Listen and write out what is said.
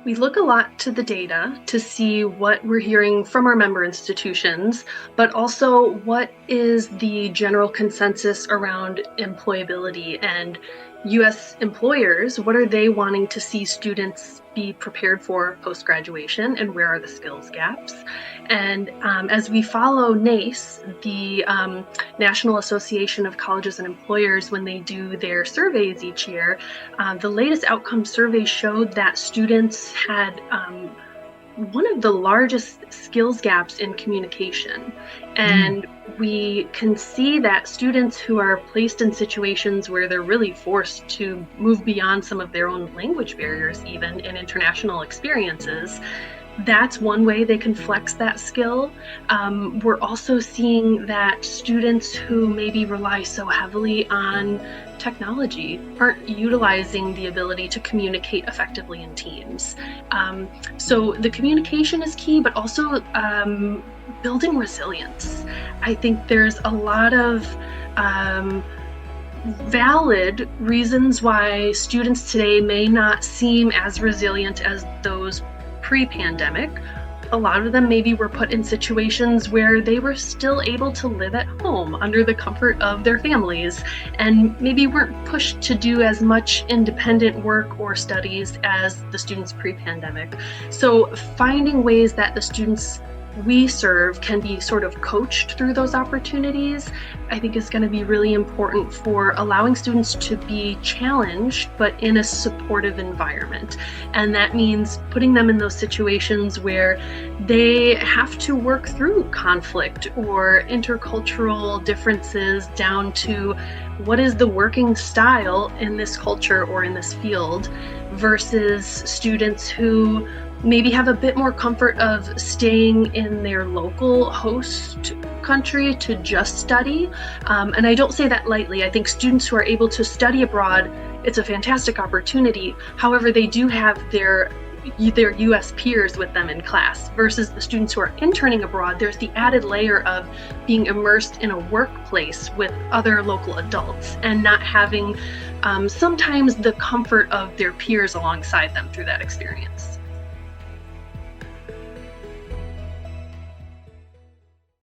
We look a lot to the data to see what we're hearing from our member institutions, but also what is the general consensus around employability and US employers. What are they wanting to see students be prepared for post-graduation, and where are the skills gaps? And as we follow NACE, the National Association of Colleges and Employers, when they do their surveys each year, the latest outcome survey showed that students had one of the largest skills gaps in communication. And we can see that students who are placed in situations where they're really forced to move beyond some of their own language barriers, even in international experiences, that's one way they can flex that skill. We're also seeing that students who maybe rely so heavily on technology aren't utilizing the ability to communicate effectively in teams. So the communication is key, but also building resilience. I think there's a lot of valid reasons why students today may not seem as resilient as those pre-pandemic. A lot of them maybe were put in situations where they were still able to live at home under the comfort of their families and maybe weren't pushed to do as much independent work or studies as the students pre-pandemic. So finding ways that the students we serve can be sort of coached through those opportunities, I think is going to be really important for allowing students to be challenged, but in a supportive environment. And that means putting them in those situations where they have to work through conflict or intercultural differences down to what is the working style in this culture or in this field, versus students who maybe have a bit more comfort of staying in their local host country to just study. And I don't say that lightly. I think students who are able to study abroad, it's a fantastic opportunity. However, they do have their US peers with them in class, versus the students who are interning abroad. There's the added layer of being immersed in a workplace with other local adults and not having sometimes the comfort of their peers alongside them through that experience.